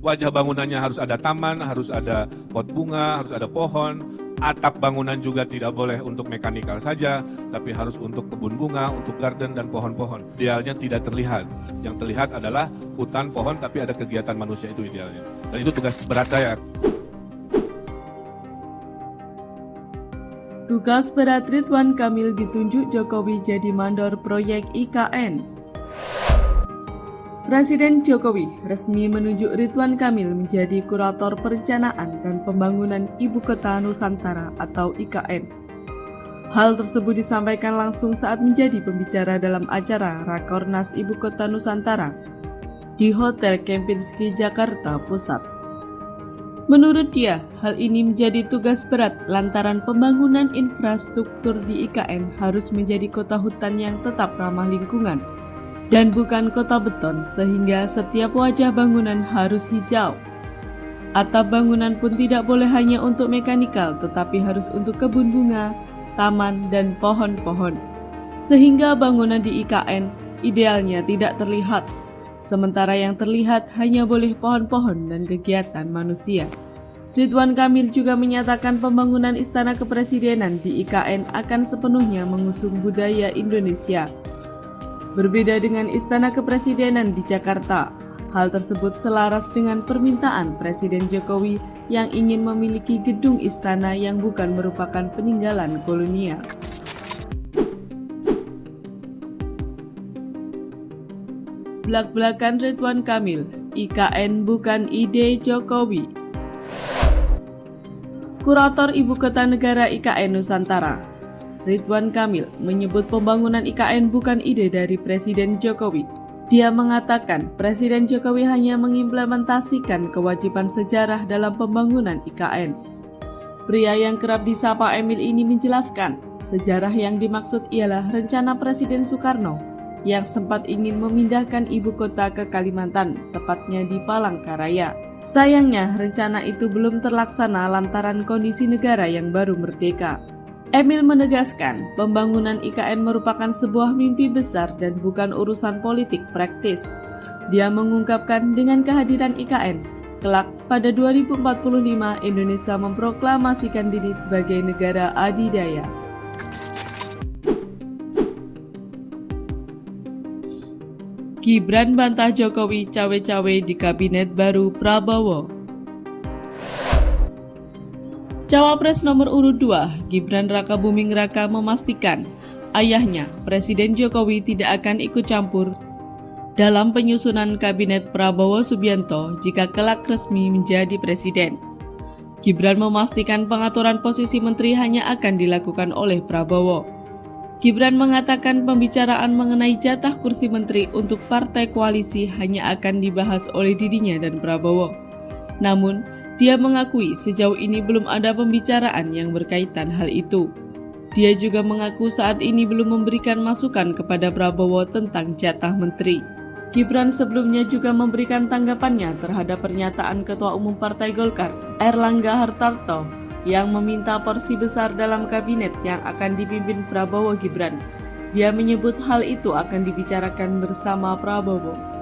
wajah bangunannya harus ada taman, harus ada pot bunga, harus ada pohon. Atap bangunan juga tidak boleh untuk mekanikal saja, tapi harus untuk kebun bunga, untuk garden dan pohon-pohon. Idealnya tidak terlihat. Yang terlihat adalah hutan, pohon, tapi ada kegiatan manusia, itu idealnya. Dan itu tugas berat saya. Tugas berat Ridwan Kamil ditunjuk Jokowi jadi mandor proyek IKN. Presiden Jokowi resmi menunjuk Ridwan Kamil menjadi Kurator Perencanaan dan Pembangunan Ibu Kota Nusantara atau IKN. Hal tersebut disampaikan langsung saat menjadi pembicara dalam acara Rakornas Ibu Kota Nusantara di Hotel Kempinski, Jakarta Pusat. Menurut dia, hal ini menjadi tugas berat lantaran pembangunan infrastruktur di IKN harus menjadi kota hutan yang tetap ramah lingkungan dan bukan kota beton, sehingga setiap wajah bangunan harus hijau. Atap bangunan pun tidak boleh hanya untuk mekanikal, tetapi harus untuk kebun bunga, taman, dan pohon-pohon. Sehingga bangunan di IKN idealnya tidak terlihat, sementara yang terlihat hanya boleh pohon-pohon dan kegiatan manusia. Ridwan Kamil juga menyatakan pembangunan Istana Kepresidenan di IKN akan sepenuhnya mengusung budaya Indonesia. Berbeda dengan Istana Kepresidenan di Jakarta, hal tersebut selaras dengan permintaan Presiden Jokowi yang ingin memiliki gedung istana yang bukan merupakan peninggalan kolonial. Blak-blakan Ridwan Kamil, IKN bukan ide Jokowi. Kurator Ibu Kota Negara IKN Nusantara Ridwan Kamil menyebut pembangunan IKN bukan ide dari Presiden Jokowi. Dia mengatakan Presiden Jokowi hanya mengimplementasikan kewajiban sejarah dalam pembangunan IKN. Pria yang kerap disapa Emil ini menjelaskan, sejarah yang dimaksud ialah rencana Presiden Soekarno yang sempat ingin memindahkan ibu kota ke Kalimantan, tepatnya di Palangkaraya. Sayangnya, rencana itu belum terlaksana lantaran kondisi negara yang baru merdeka. Emil menegaskan, pembangunan IKN merupakan sebuah mimpi besar dan bukan urusan politik praktis. Dia mengungkapkan dengan kehadiran IKN, kelak pada 2045 Indonesia memproklamasikan diri sebagai negara adidaya. Gibran bantah Jokowi cawe-cawe di kabinet baru Prabowo. Cawapres nomor urut 2, Gibran Rakabuming Raka memastikan ayahnya, Presiden Jokowi tidak akan ikut campur dalam penyusunan kabinet Prabowo Subianto jika kelak resmi menjadi presiden. Gibran memastikan pengaturan posisi menteri hanya akan dilakukan oleh Prabowo. Gibran mengatakan pembicaraan mengenai jatah kursi menteri untuk partai koalisi hanya akan dibahas oleh dirinya dan Prabowo. Namun, dia mengakui sejauh ini belum ada pembicaraan yang berkaitan hal itu. Dia juga mengaku saat ini belum memberikan masukan kepada Prabowo tentang jatah menteri. Gibran sebelumnya juga memberikan tanggapannya terhadap pernyataan Ketua Umum Partai Golkar, Erlangga Hartarto, yang meminta porsi besar dalam kabinet yang akan dipimpin Prabowo Gibran. Dia menyebut hal itu akan dibicarakan bersama Prabowo.